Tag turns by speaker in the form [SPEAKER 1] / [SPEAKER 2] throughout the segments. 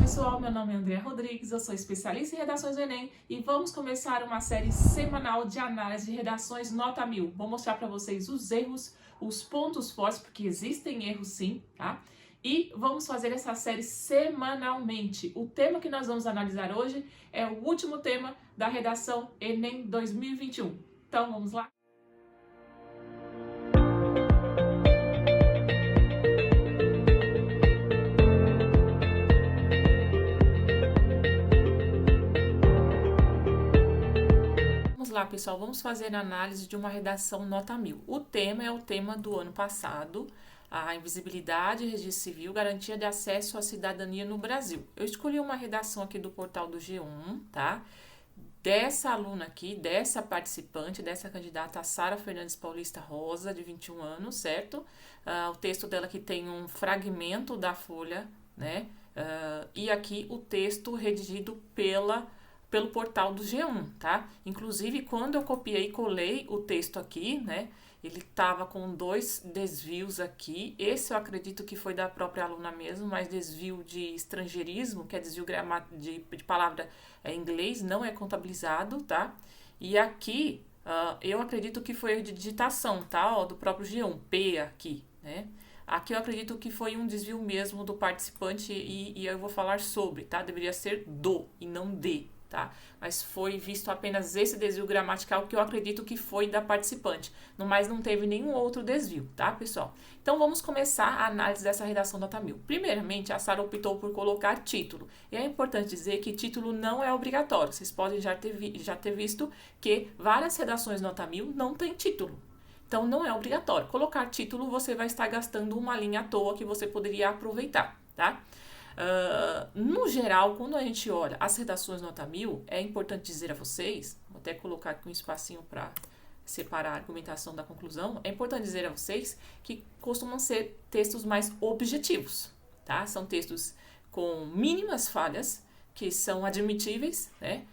[SPEAKER 1] pessoal, meu nome é Andrea Rodrigues, eu sou especialista em redações do Enem e vamos começar uma série semanal de análise de redações nota 1000. Vou mostrar para vocês os erros, os pontos fortes, porque existem erros sim, tá? E vamos fazer essa série semanalmente. O tema que nós vamos analisar hoje é o último tema da redação Enem 2021. Então vamos lá? Vamos lá, pessoal, vamos fazer a análise de uma redação nota 1000. O tema é o tema do ano passado, a invisibilidade, registro civil, garantia de acesso à cidadania no Brasil. Eu escolhi uma redação aqui do portal do G1, tá? Dessa aluna aqui, dessa participante, dessa candidata, a Sara Fernandes Paulista Rosa, de 21 anos, certo? O texto dela aqui tem um fragmento da folha, né? E aqui o texto redigido pelo portal do G1, tá? Inclusive, quando eu copiei e colei o texto aqui, né? Ele tava com 2 desvios aqui. Esse eu acredito que foi da própria aluna mesmo, mas desvio de estrangeirismo, que é desvio de palavra em inglês, não é contabilizado, tá? E aqui, eu acredito que foi de digitação, tá? Ó, do próprio G1, P aqui, né? Aqui eu acredito que foi um desvio mesmo do participante e eu vou falar sobre, tá? Deveria ser do e não de, tá? Mas foi visto apenas esse desvio gramatical que eu acredito que foi da participante. No mais, não teve nenhum outro desvio, tá, pessoal? Então, vamos começar a análise dessa redação nota 1000. Primeiramente, a Sara optou por colocar título. E é importante dizer que título não é obrigatório. Vocês podem já ter visto que várias redações nota 1000 não tem título. Então, não é obrigatório. Colocar título, você vai estar gastando uma linha à toa que você poderia aproveitar, tá? No geral, quando a gente olha as redações nota 1000, é importante dizer a vocês, vou até colocar aqui um espacinho para separar a argumentação da conclusão, é importante dizer a vocês que costumam ser textos mais objetivos, tá? São textos com mínimas falhas, que são admitíveis, né?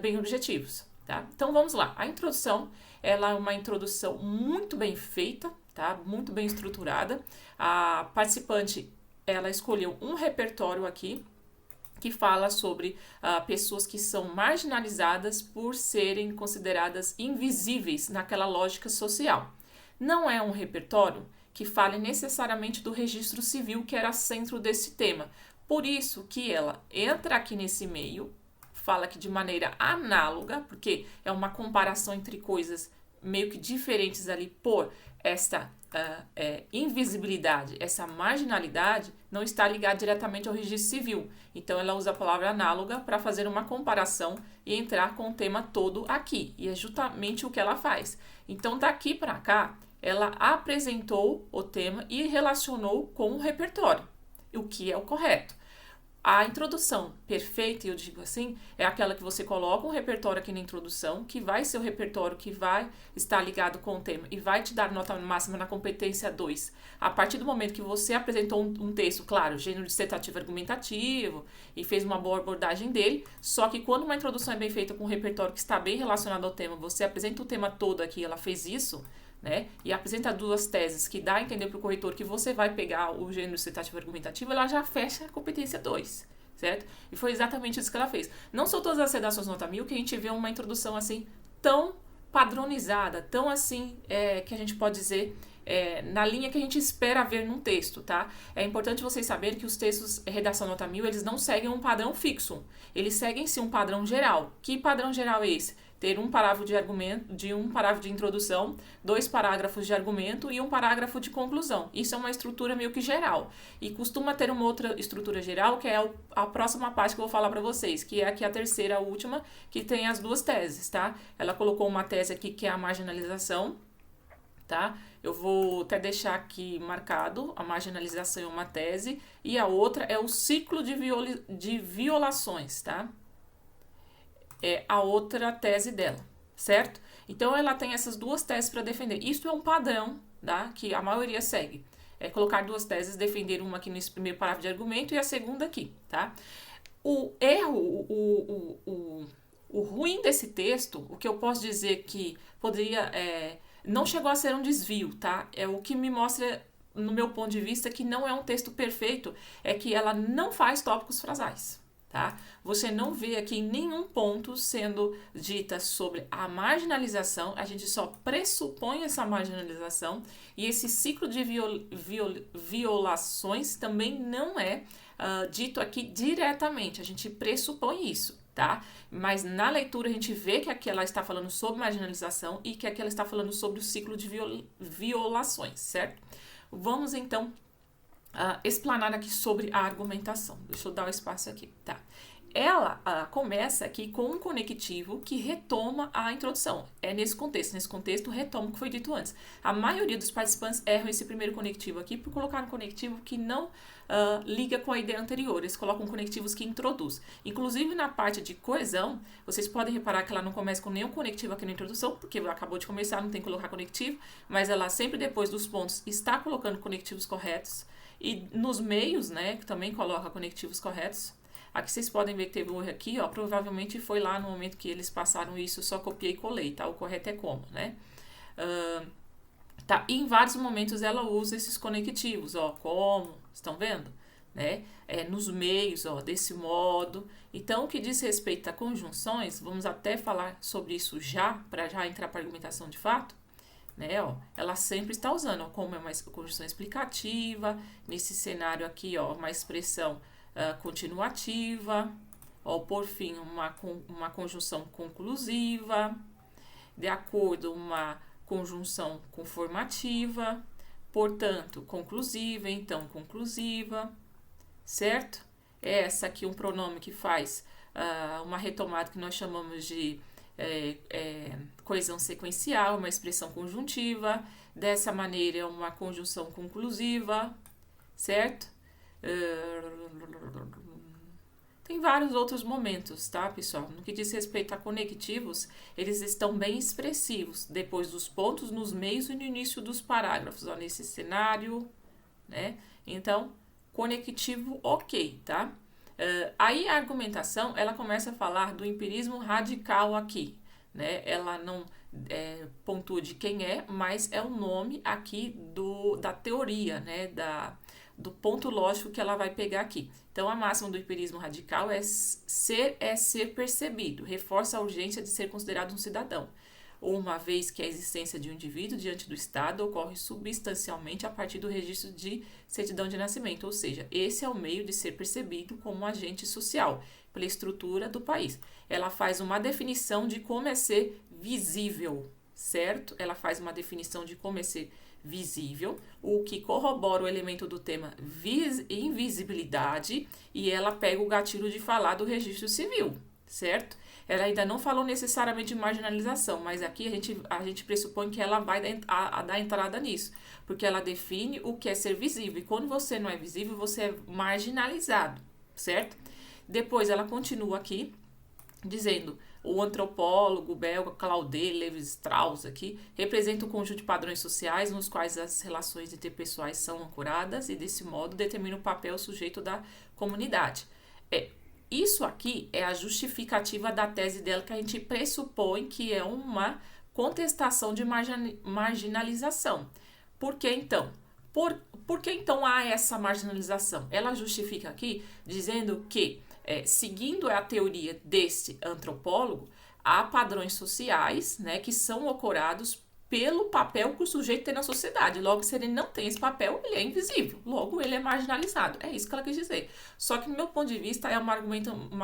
[SPEAKER 1] Bem objetivos, tá? Então, vamos lá. A introdução, ela é uma introdução muito bem feita, tá? Muito bem estruturada. A participante, ela escolheu um repertório aqui que fala sobre pessoas que são marginalizadas por serem consideradas invisíveis naquela lógica social. Não é um repertório que fale necessariamente do registro civil, que era centro desse tema. Por isso que ela entra aqui nesse meio, fala que de maneira análoga, porque é uma comparação entre coisas meio que diferentes ali por esta invisibilidade, essa marginalidade não está ligada diretamente ao registro civil. Então, ela usa a palavra análoga para fazer uma comparação e entrar com o tema todo aqui. E é justamente o que ela faz. Então, daqui para cá, ela apresentou o tema e relacionou com o repertório, o que é o correto. A introdução perfeita, eu digo assim, é aquela que você coloca um repertório aqui na introdução, que vai ser o repertório que vai estar ligado com o tema e vai te dar nota máxima na competência 2. A partir do momento que você apresentou um texto, claro, gênero dissertativo argumentativo, e fez uma boa abordagem dele, só que quando uma introdução é bem feita com um repertório que está bem relacionado ao tema, você apresenta o tema todo aqui, ela fez isso, né? E apresenta 2 teses que dá a entender para o corretor que você vai pegar o gênero dissertativo argumentativo, ela já fecha a competência 2, certo? E foi exatamente isso que ela fez. Não são todas as redações nota 1000 que a gente vê uma introdução assim tão padronizada, tão assim, que a gente pode dizer, na linha que a gente espera ver num texto, tá? É importante vocês saberem que os textos redação nota 1000, eles não seguem um padrão fixo. Eles seguem sim um padrão geral. Que padrão geral é esse? Ter um parágrafo de argumento, um parágrafo de introdução, 2 parágrafos de argumento e um parágrafo de conclusão. Isso é uma estrutura meio que geral. E costuma ter uma outra estrutura geral, que é a próxima parte que eu vou falar para vocês, que é aqui a terceira, a última, que tem as 2 teses, tá? Ela colocou uma tese aqui que é a marginalização, tá? Eu vou até deixar aqui marcado, a marginalização é uma tese, e a outra é o ciclo de violações, tá? É a outra tese dela, certo? Então, ela tem essas 2 teses para defender. Isso é um padrão, tá? Que a maioria segue. É colocar 2 teses, defender uma aqui nesse primeiro parágrafo de argumento e a segunda aqui, tá? O erro, o ruim desse texto, o que eu posso dizer que poderia... não chegou a ser um desvio, tá? É o que me mostra no meu ponto de vista, que não é um texto perfeito, é que ela não faz tópicos frasais. Tá? Você não vê aqui nenhum ponto sendo dita sobre a marginalização, a gente só pressupõe essa marginalização e esse ciclo de violações também não é dito aqui diretamente, a gente pressupõe isso, tá? Mas na leitura a gente vê que aqui ela está falando sobre marginalização e que aqui ela está falando sobre o ciclo de violações, certo? Vamos então explanar aqui sobre a argumentação. Deixa eu dar o espaço aqui, tá? Ela começa aqui com um conectivo que retoma a introdução. É nesse contexto retoma o que foi dito antes. A maioria dos participantes erram esse primeiro conectivo aqui por colocar um conectivo que não liga com a ideia anterior. Eles colocam conectivos que introduz. Inclusive na parte de coesão, vocês podem reparar que ela não começa com nenhum conectivo aqui na introdução, porque acabou de começar, não tem que colocar conectivo, mas ela sempre depois dos pontos está colocando conectivos corretos. E nos meios, né, que também coloca conectivos corretos. Aqui vocês podem ver que teve um erro aqui, ó, provavelmente foi lá no momento que eles passaram isso, eu só copiei e colei, tá? O correto é como, né? Tá, e em vários momentos ela usa esses conectivos, ó, como, estão vendo? Né? Nos meios, ó, desse modo. Então, o que diz respeito a conjunções, vamos até falar sobre isso já, para já entrar para a argumentação de fato, né, ó, ela sempre está usando, ó, como é uma conjunção explicativa, nesse cenário aqui, ó, uma expressão continuativa, ó, por fim, uma conjunção conclusiva, de acordo, uma conjunção conformativa, portanto, conclusiva, então, conclusiva, certo? Essa aqui é um pronome que faz uma retomada que nós chamamos de coesão sequencial, uma expressão conjuntiva, dessa maneira é uma conjunção conclusiva, certo? Tem vários outros momentos, tá, pessoal? No que diz respeito a conectivos, eles estão bem expressivos, depois dos pontos, nos meios e no início dos parágrafos, ó, nesse cenário, né? Então, conectivo ok, tá? Aí a argumentação, ela começa a falar do empirismo radical aqui, né? Ela não pontua de quem é, mas é o nome aqui da teoria, né? Do ponto lógico que ela vai pegar aqui. Então, a máxima do empirismo radical é ser percebido, reforça a urgência de ser considerado um cidadão, uma vez que a existência de um indivíduo diante do Estado ocorre substancialmente a partir do registro de certidão de nascimento, ou seja, esse é o meio de ser percebido como um agente social, pela estrutura do país. Ela faz uma definição de como é ser visível, certo? Ela faz uma definição de como é ser visível, o que corrobora o elemento do tema invisibilidade, e ela pega o gatilho de falar do registro civil, certo? Ela ainda não falou necessariamente de marginalização, mas aqui a gente pressupõe que ela vai dar entrada nisso, porque ela define o que é ser visível, e quando você não é visível, você é marginalizado, certo? Depois ela continua aqui, dizendo: o antropólogo belga Claude Lévi-Strauss aqui representa um conjunto de padrões sociais nos quais as relações interpessoais são ancoradas e, desse modo, determina o papel sujeito da comunidade. Isso aqui é a justificativa da tese dela, que a gente pressupõe que é uma contestação de marginalização. Por que então? Por que então há essa marginalização? Ela justifica aqui dizendo que, seguindo a teoria desse antropólogo, há padrões sociais, né, que são ancorados pelo papel que o sujeito tem na sociedade. Logo, se ele não tem esse papel, ele é invisível. Logo, ele é marginalizado. É isso que ela quis dizer. Só que, no meu ponto de vista, é uma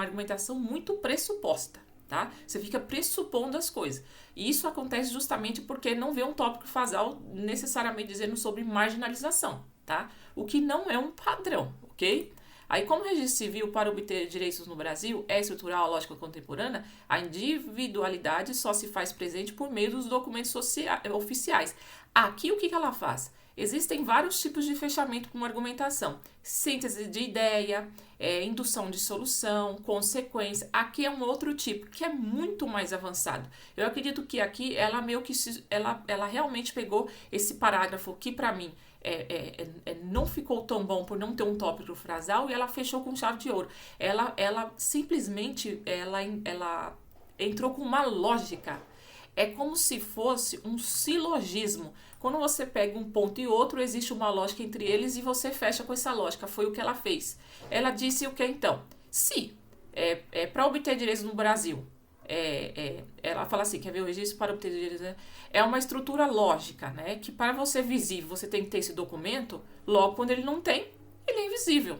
[SPEAKER 1] argumentação muito pressuposta, tá? Você fica pressupondo as coisas. E isso acontece justamente porque não vê um tópico frasal necessariamente dizendo sobre marginalização, tá? O que não é um padrão, ok? Aí, como registro civil para obter direitos no Brasil é estrutural, lógica contemporânea, a individualidade só se faz presente por meio dos documentos oficiais. Aqui, o que ela faz? Existem vários tipos de fechamento com argumentação. Síntese de ideia, indução de solução, consequência. Aqui é um outro tipo, que é muito mais avançado. Eu acredito que aqui ela meio que ela realmente pegou esse parágrafo que, para mim, não ficou tão bom por não ter um tópico frasal, e ela fechou com chave de ouro. Ela simplesmente ela entrou com uma lógica. É como se fosse um silogismo. Quando você pega um ponto e outro, existe uma lógica entre eles e você fecha com essa lógica. Foi o que ela fez. Ela disse o que então? Se para obter direitos no Brasil, ela fala assim, quer ver o registro para obter direitos, né? É uma estrutura lógica, né? Que para você visível, você tem que ter esse documento, logo quando ele não tem, ele é invisível,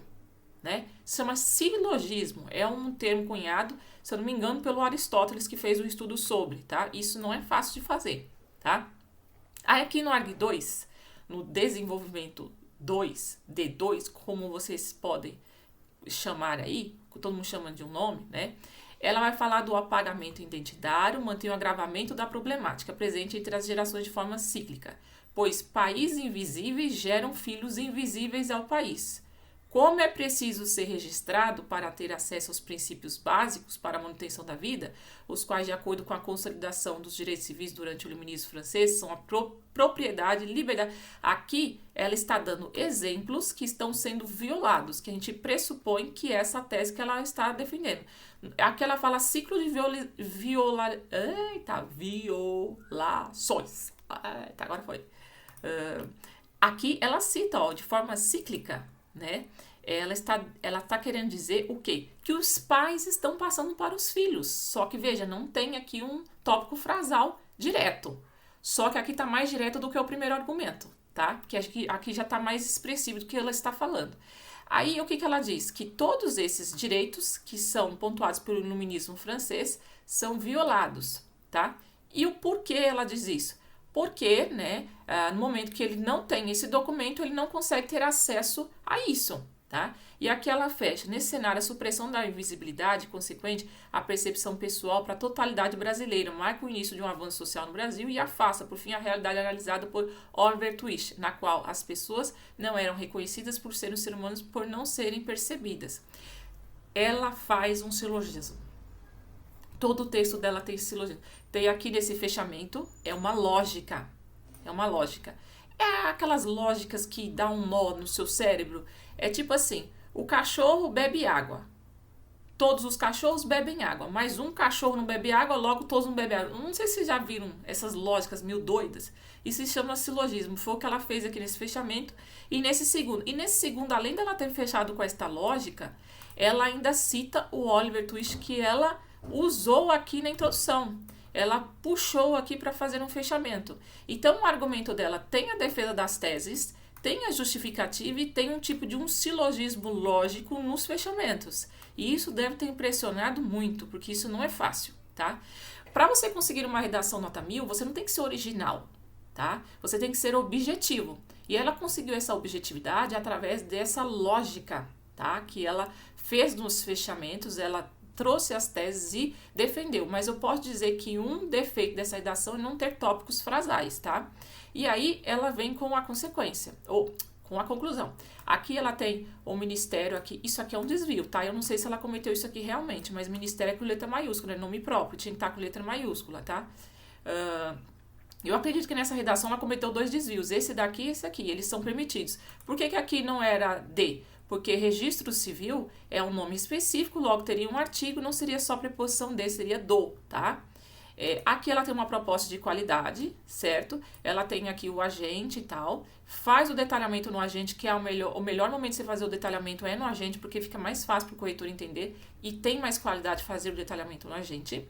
[SPEAKER 1] né? Isso chama silogismo, é um termo cunhado, se eu não me engano, pelo Aristóteles, que fez um estudo sobre, tá? Isso não é fácil de fazer, tá? Aí aqui no ARG 2, no desenvolvimento 2, D2, como vocês podem chamar aí, todo mundo chama de um nome, né? Ela vai falar do apagamento identitário, mantém o agravamento da problemática presente entre as gerações de forma cíclica, pois países invisíveis geram filhos invisíveis ao país. Como é preciso ser registrado para ter acesso aos princípios básicos para a manutenção da vida, os quais, de acordo com a consolidação dos direitos civis durante o iluminismo francês, são a propriedade, liberdade. Aqui ela está dando exemplos que estão sendo violados, que a gente pressupõe que é essa tese que ela está defendendo. Aqui ela fala ciclo de violações. Eita, agora foi. Aqui ela cita, ó, de forma cíclica, né? Ela está querendo dizer o quê? Que os pais estão passando para os filhos. Só que, veja, não tem aqui um tópico frasal direto. Só que aqui está mais direto do que o primeiro argumento, tá? Porque aqui já está mais expressivo do que ela está falando. Aí, o que ela diz? Que todos esses direitos que são pontuados pelo iluminismo francês são violados, tá? E o porquê ela diz isso? Porque, né, no momento que ele não tem esse documento, ele não consegue ter acesso a isso, tá? E aqui ela fecha. Nesse cenário, a supressão da invisibilidade consequente à percepção pessoal para a totalidade brasileira marca o início de um avanço social no Brasil e afasta, por fim, a realidade analisada por Oliver Twist, na qual as pessoas não eram reconhecidas por serem seres humanos por não serem percebidas. Ela faz um silogismo. Todo o texto dela tem silogismo. Tem aqui nesse fechamento, é uma lógica. É uma lógica. É aquelas lógicas que dá um nó no seu cérebro. É tipo assim, o cachorro bebe água. Todos os cachorros bebem água, mas um cachorro não bebe água, logo todos não bebem água. Não sei se vocês já viram essas lógicas meio doidas. Isso se chama silogismo. Foi o que ela fez aqui nesse fechamento. E nesse segundo, além dela ter fechado com esta lógica, ela ainda cita o Oliver Twist que ela usou aqui na introdução. Ela puxou aqui para fazer um fechamento. Então, o argumento dela tem a defesa das teses, tem a justificativa e tem um tipo de um silogismo lógico nos fechamentos. E isso deve ter impressionado muito, porque isso não é fácil, tá? Para você conseguir uma redação nota 1000, você não tem que ser original, tá? Você tem que ser objetivo. E ela conseguiu essa objetividade através dessa lógica, tá? Que ela fez nos fechamentos, ela trouxe as teses e defendeu, mas eu posso dizer que um defeito dessa redação é não ter tópicos frasais, tá? E aí ela vem com a consequência, ou com a conclusão. Aqui ela tem o ministério, aqui, isso aqui é um desvio, tá? Eu não sei se ela cometeu isso aqui realmente, mas ministério é com letra maiúscula, é nome próprio, tinha que estar com letra maiúscula, tá? Eu acredito que nessa redação ela cometeu 2 desvios, esse daqui e esse aqui, eles são permitidos. Por que aqui não era D? Porque registro civil é um nome específico, logo teria um artigo, não seria só preposição de, seria do, tá? Aqui ela tem uma proposta de qualidade, certo? Ela tem aqui o agente e tal, faz o detalhamento no agente, que é o melhor momento de você fazer o detalhamento é no agente, porque fica mais fácil para o corretor entender e tem mais qualidade fazer o detalhamento no agente.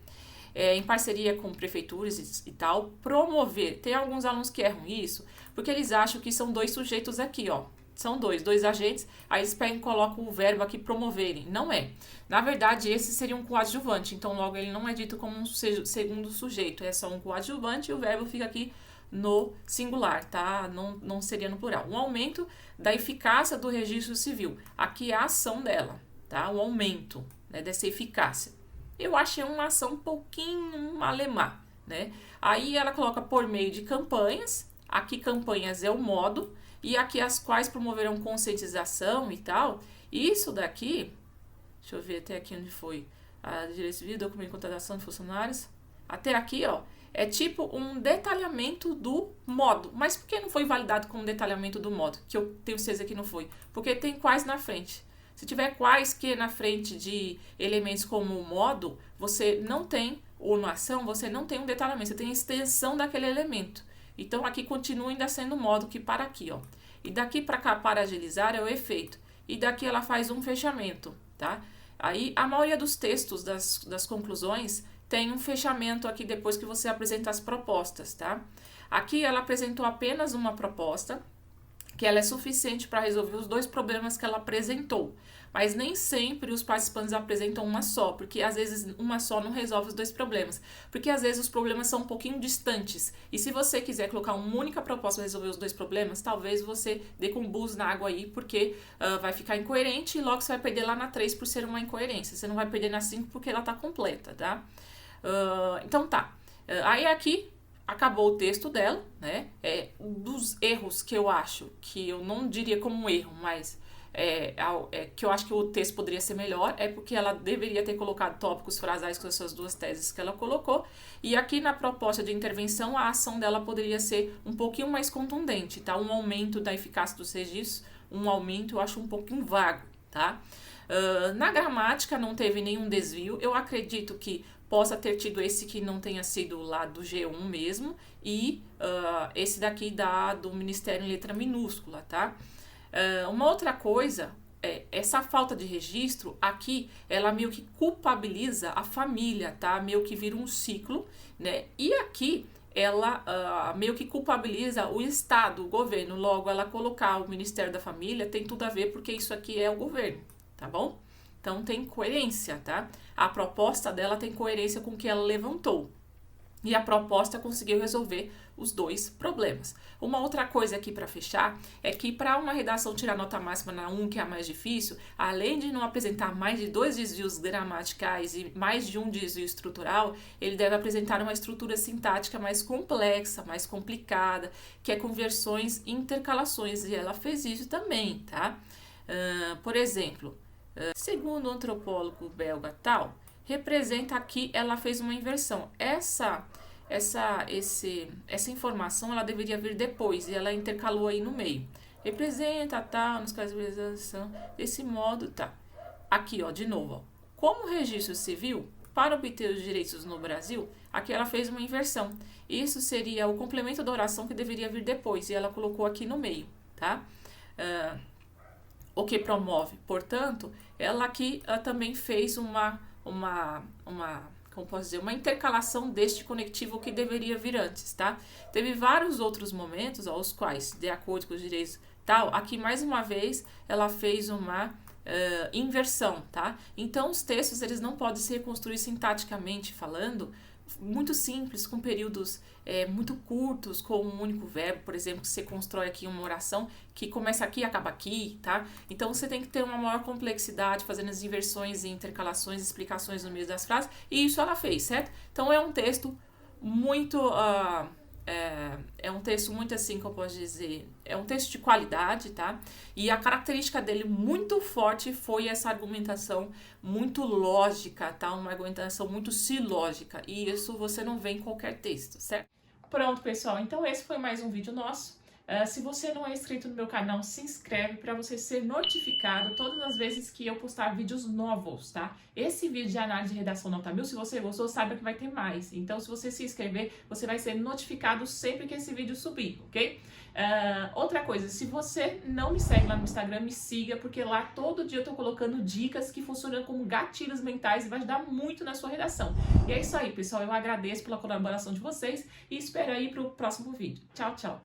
[SPEAKER 1] Em parceria com prefeituras e tal, promover. Tem alguns alunos que erram isso, porque eles acham que são 2 sujeitos aqui, ó. São dois agentes, aí eles pegam e colocam o verbo aqui promoverem. Não é. Na verdade, esse seria um coadjuvante, então logo ele não é dito como um segundo sujeito, é só um coadjuvante e o verbo fica aqui no singular, tá? Não seria no plural. Um aumento da eficácia do registro civil. Aqui é a ação dela, tá? O aumento, né, dessa eficácia. Eu achei uma ação um pouquinho alemã, né? Aí ela coloca por meio de campanhas, aqui campanhas é o modo, e aqui as quais promoverão conscientização e tal. Isso daqui, deixa eu ver até aqui onde foi. A direito civil, documento de contratação de funcionários. Até aqui, ó, é tipo um detalhamento do modo. Mas por que não foi validado como detalhamento do modo? Que eu tenho certeza que não foi. Porque tem quais na frente. Se tiver quais que na frente de elementos como o modo, você não tem ou na ação, você não tem um detalhamento, você tem a extensão daquele elemento. Então, aqui continua ainda sendo o modo que para aqui, ó. E daqui para cá, para agilizar, é o efeito. E daqui ela faz um fechamento, tá? Aí, a maioria dos textos das conclusões tem um fechamento aqui depois que você apresenta as propostas, tá? Aqui ela apresentou apenas uma proposta, que ela é suficiente para resolver os 2 problemas que ela apresentou. Mas nem sempre os participantes apresentam uma só, porque às vezes uma só não resolve os 2 problemas. Porque às vezes os problemas são um pouquinho distantes. E se você quiser colocar uma única proposta para resolver os 2 problemas, talvez você dê com bus na água aí, porque vai ficar incoerente e logo você vai perder lá na 3 por ser uma incoerência. Você não vai perder na 5 porque ela está completa, tá? Então tá. Aí aqui acabou o texto dela, né? Dos erros que eu acho, que eu não diria como um erro, mas que eu acho que o texto poderia ser melhor, é porque ela deveria ter colocado tópicos frasais com essas 2 teses que ela colocou, e aqui na proposta de intervenção, a ação dela poderia ser um pouquinho mais contundente, tá? Um aumento da eficácia dos registros, um aumento eu acho um pouquinho vago, tá? Na gramática não teve nenhum desvio, eu acredito que possa ter tido esse que não tenha sido lá do G1 mesmo, e esse daqui do Ministério em letra minúscula, tá? Uma outra coisa, essa falta de registro, aqui, ela meio que culpabiliza a família, tá? Meio que vira um ciclo, né? E aqui, ela meio que culpabiliza o Estado, o governo. Logo, ela colocar o Ministério da Família tem tudo a ver, porque isso aqui é o governo, tá bom? Então, tem coerência, tá? A proposta dela tem coerência com o que ela levantou. E a proposta conseguiu resolver os 2 problemas. Uma outra coisa aqui para fechar é que para uma redação tirar nota máxima na 1, que é a mais difícil, além de não apresentar mais de 2 desvios gramaticais e mais de um desvio estrutural, ele deve apresentar uma estrutura sintática mais complexa, mais complicada, que é com versões e intercalações, e ela fez isso também, tá? Por exemplo, segundo o antropólogo belga tal, representa aqui, ela fez uma inversão. Essa informação ela deveria vir depois e ela intercalou aí no meio. Representa tal, nos casos de realização, desse modo, tá. Aqui, ó, de novo, ó. Como registro civil, para obter os direitos no Brasil, aqui ela fez uma inversão. Isso seria o complemento da oração que deveria vir depois e ela colocou aqui no meio, tá? O que promove, portanto, ela aqui também fez como posso dizer, uma intercalação deste conectivo que deveria vir antes, tá? Teve vários outros momentos, ó, os quais, de acordo com os direitos tal, aqui mais uma vez ela fez uma inversão, tá? Então os textos eles não podem ser construídos sintaticamente falando, muito simples, com períodos muito curtos, com um único verbo, por exemplo, que você constrói aqui uma oração que começa aqui e acaba aqui, tá? Então, você tem que ter uma maior complexidade, fazendo as inversões e intercalações, explicações no meio das frases, e isso ela fez, certo? Então, é um texto muito... um texto muito assim, que eu posso dizer, é um texto de qualidade, tá? E a característica dele muito forte foi essa argumentação muito lógica, tá? Uma argumentação muito silógica, e isso você não vê em qualquer texto, certo? Pronto, pessoal, então esse foi mais um vídeo nosso. Se você não é inscrito no meu canal, se inscreve para você ser notificado todas as vezes que eu postar vídeos novos, tá? Esse vídeo de análise de redação nota 1000, se você gostou, saiba que vai ter mais. Então, se você se inscrever, você vai ser notificado sempre que esse vídeo subir, ok? Outra coisa, se você não me segue lá no Instagram, me siga, porque lá todo dia eu tô colocando dicas que funcionam como gatilhos mentais e vai ajudar muito na sua redação. E é isso aí, pessoal. Eu agradeço pela colaboração de vocês e espero aí pro próximo vídeo. Tchau, tchau!